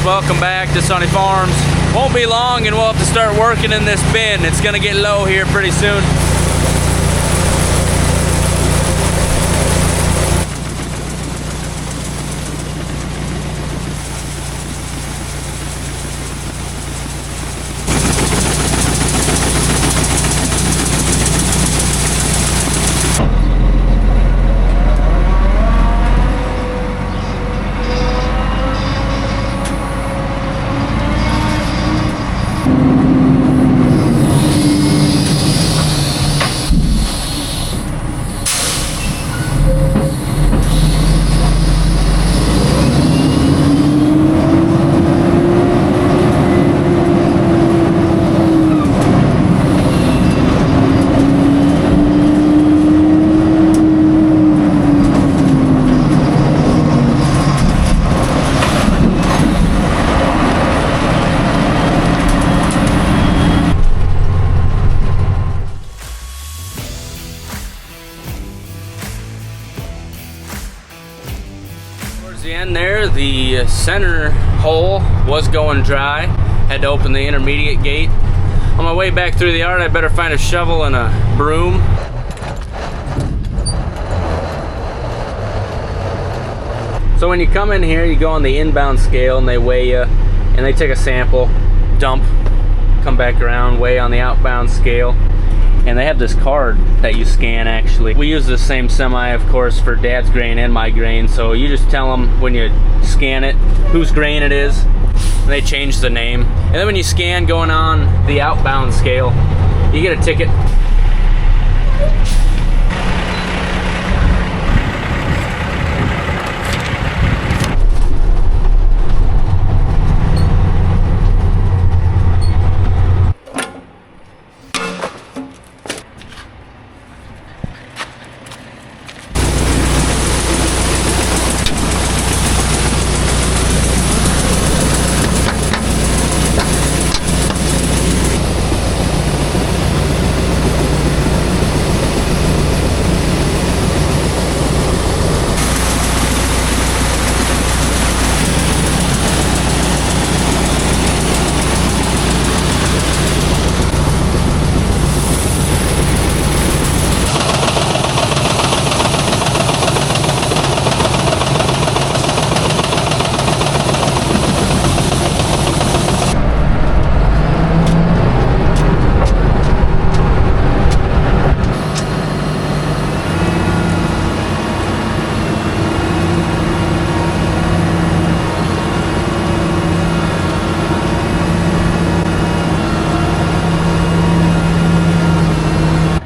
welcome back to Sonne Farms. Won't be long and we'll have to start working in this bin. It's gonna get low here pretty soon. The end there, the center hole was going dry. Had to open the intermediate gate. On my way back through the yard, I better find a shovel and a broom. So when you come in here, you go on the inbound scale and they weigh you, and they take a sample, dump, come back around, weigh on the outbound scale. And they have this card that you scan actually. We use the same semi, of course, for Dad's grain and my grain. So you just tell them when you scan it whose grain it is. And they change the name. And then when you scan going on the outbound scale, you get a ticket.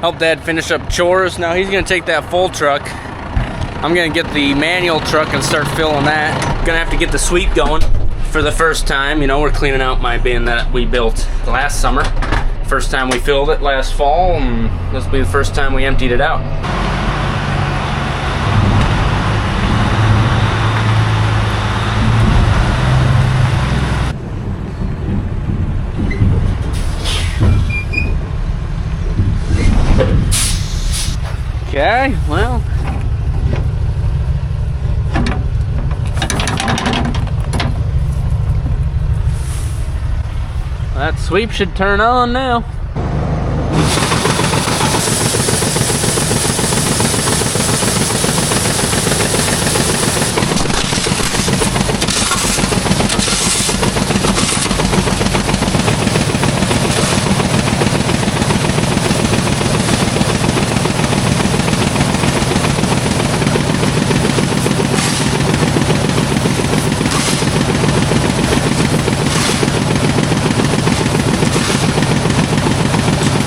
Help Dad finish up chores. Now he's gonna take that full truck. I'm gonna get the manual truck and start filling that. Gonna have to get the sweep going for the first time. You know, we're cleaning out my bin that we built last summer. First time we filled it last fall, and this will be the first time we emptied it out. Okay, well, that sweep should turn on now.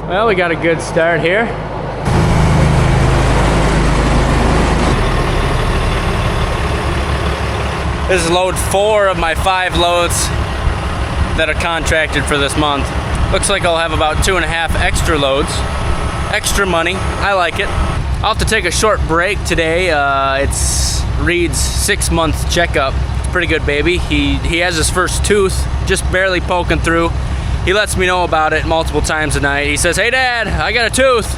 Well, we got a good start here. This is load 4 of my 5 loads that are contracted for this month. Looks like I'll have about 2.5 extra loads. Extra money, I like it. I'll have to take a short break today. It's Reed's 6-month checkup. It's a pretty good baby. He has his first tooth, just barely poking through. He lets me know about it multiple times a night. He says, "Hey Dad, I got a tooth."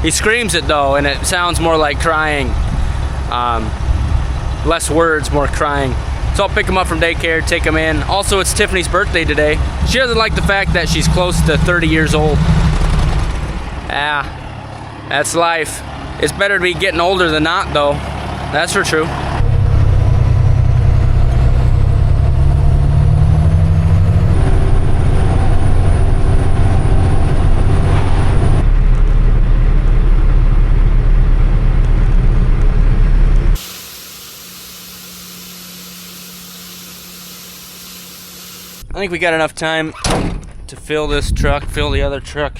He screams it though, and it sounds more like crying. Less words, more crying. So I'll pick them up from daycare, take them in. Also, it's Tiffany's birthday today. She doesn't like the fact that she's close to 30 years old. Ah, that's life. It's better to be getting older than not, though. That's for true. I think we got enough time to fill this truck, fill the other truck,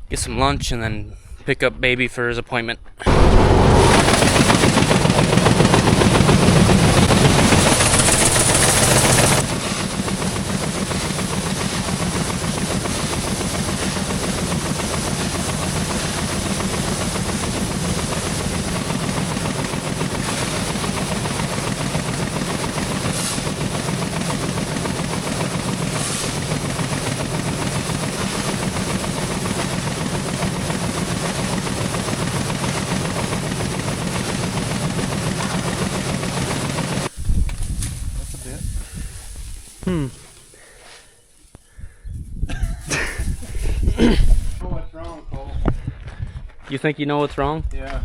get some lunch, and then pick up baby for his appointment. What's wrong, Cole? You think you know what's wrong? Yeah.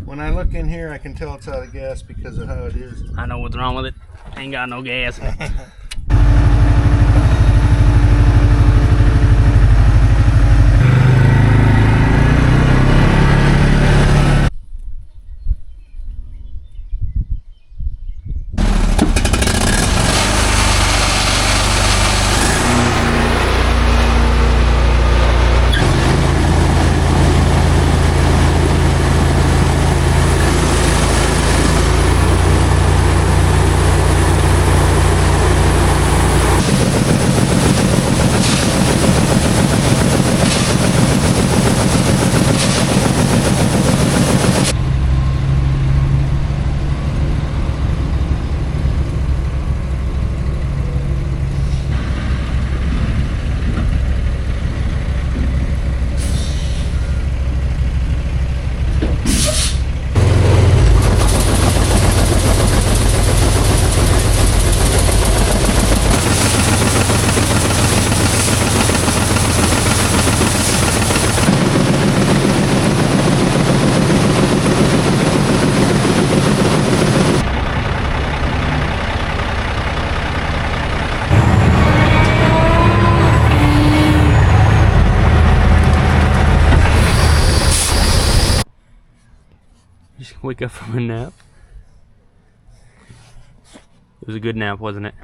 When I look in here, I can tell it's out of gas because of how it is. I know what's wrong with it. Ain't got no gas. Just wake up from a nap. It was a good nap, wasn't it?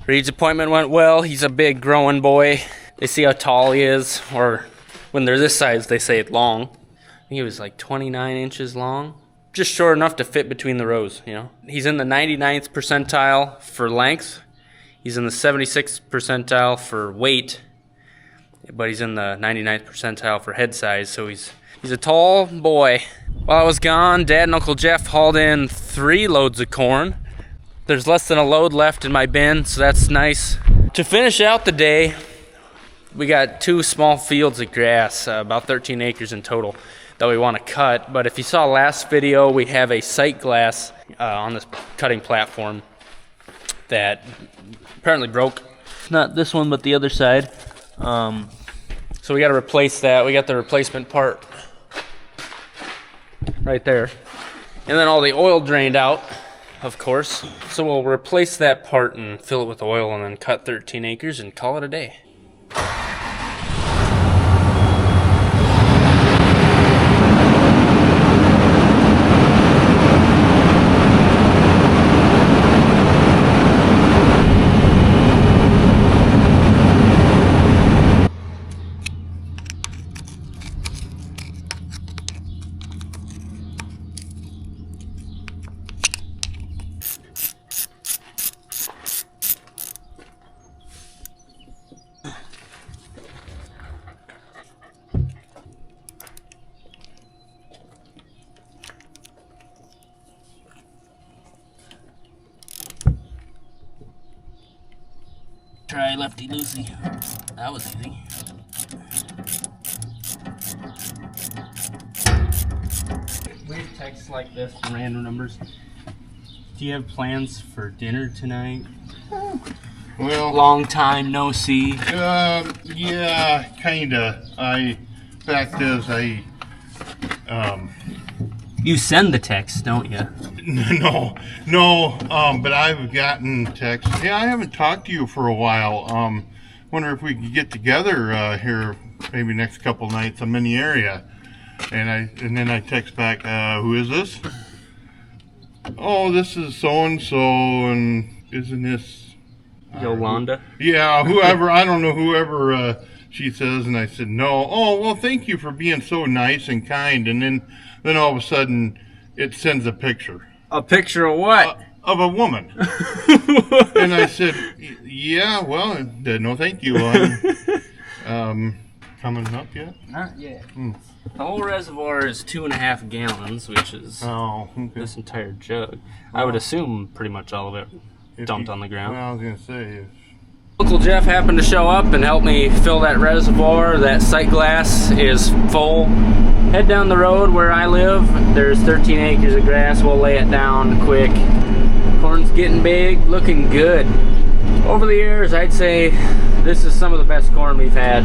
Reed's appointment went well. He's a big growing boy. They see how tall he is, or when they're this size, they say it's long. I think he was like 29 inches long. Just short enough to fit between the rows, you know. He's in the 99th percentile for length. He's in the 76th percentile for weight, but he's in the 99th percentile for head size, so he's a tall boy. While I was gone, Dad and Uncle Jeff hauled in 3 loads of corn. There's less than a load left in my bin, so that's nice. To finish out the day, we got 2 small fields of grass, about 13 acres in total, that we want to cut. But if you saw last video, we have a sight glass on this cutting platform that apparently broke. Not this one, but the other side. So we got to replace that. We got the replacement part right there. And then all the oil drained out, of course. So we'll replace that part and fill it with oil and then cut 13 acres and call it a day. Try lefty loosey. That was easy. We have texts like this from random numbers. Do you have plans for dinner tonight? Well, long time no see. Yeah, kinda. Fact is, You send the text, don't you? No, but I've gotten texts. Yeah, I haven't talked to you for a while. Wonder if we could get together here maybe next couple nights. I'm in the area. And then I text back, who is this? Oh, this is so-and-so, and isn't this... Yolanda? Yeah, whoever, I don't know, whoever she says, and I said, no. Oh, well, thank you for being so nice and kind. And then all of a sudden, it sends a picture. A picture of what? Of a woman. And I said, yeah, well, no thank you. Coming up yet? Not yet. The whole reservoir is 2.5 gallons, which is this entire jug. I would assume pretty much all of it dumped on the ground. Well, I was going to say... Uncle Jeff happened to show up and help me fill that reservoir. That sight glass is full. Head down the road where I live. There's 13 acres of grass. We'll lay it down quick. Corn's getting big, looking good. Over the years, I'd say this is some of the best corn we've had.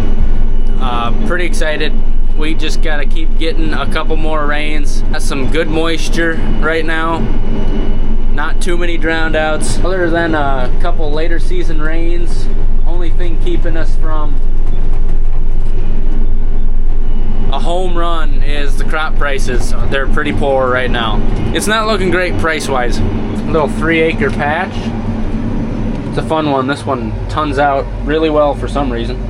Pretty excited. We just got to keep getting a couple more rains. Got some good moisture right now. Not too many drowned outs. Other than a couple later season rains, only thing keeping us from a home run is the crop prices. They're pretty poor right now. It's not looking great price-wise. A little 3-acre patch. It's a fun one. This one tons out really well for some reason.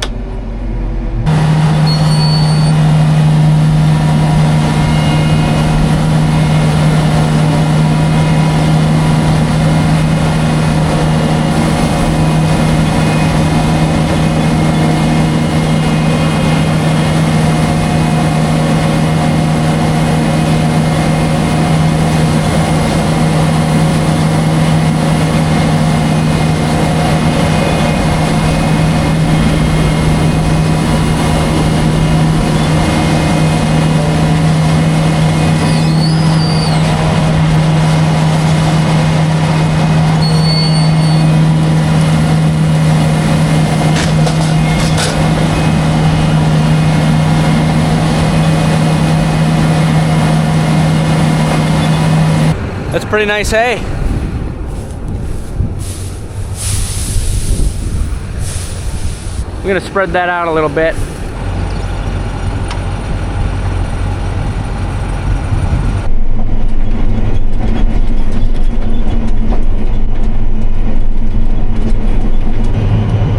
That's pretty nice hay. I'm gonna spread that out a little bit.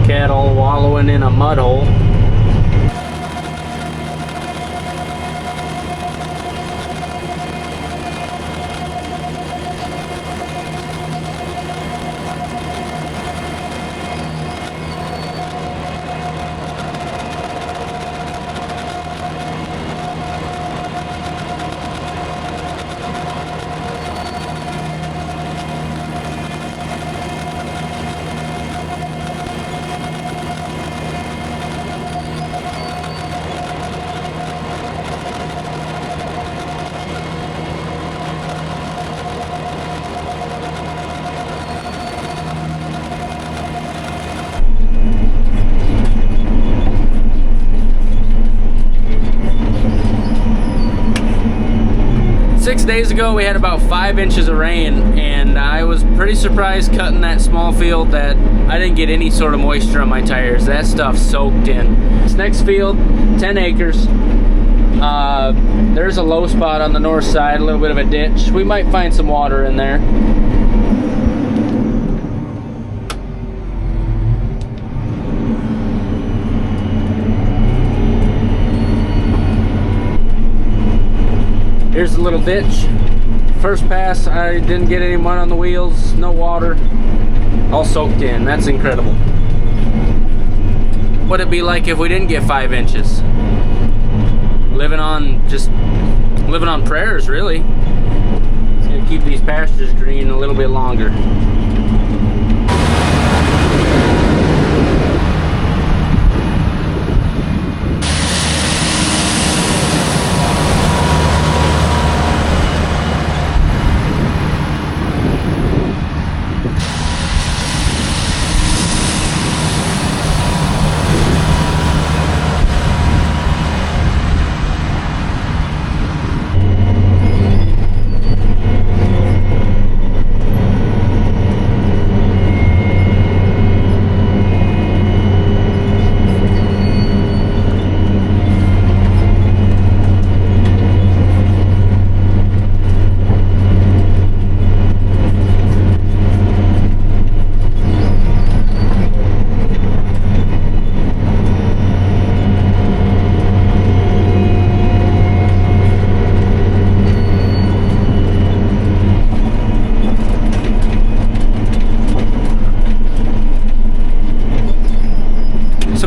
Cattle wallowing in a mud hole. Six days ago we had about 5 inches of rain, and I was pretty surprised cutting that small field that I didn't get any sort of moisture on my tires. That stuff soaked in. This next field, 10 acres. There's a low spot on the north side, a little bit of a ditch. We might find some water in there. Here's a little ditch. First pass, I didn't get any mud on the wheels, no water, all soaked in. That's incredible. What'd it be like if we didn't get 5 inches? Living on prayers, really. It's gonna keep these pastures green a little bit longer.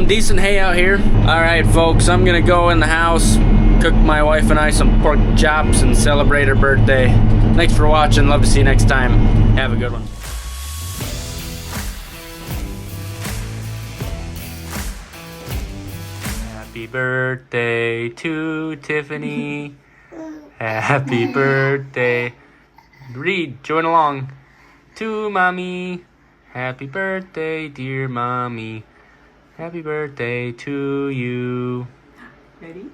some decent hay out here. All right, folks, I'm gonna go in the house, cook my wife and I some pork chops and celebrate her birthday. Thanks for watching. Love to see you next time. Have a good one. Happy birthday to Tiffany. Happy birthday. Read, join along. To Mommy. Happy birthday, dear Mommy. Happy birthday to you. Ready?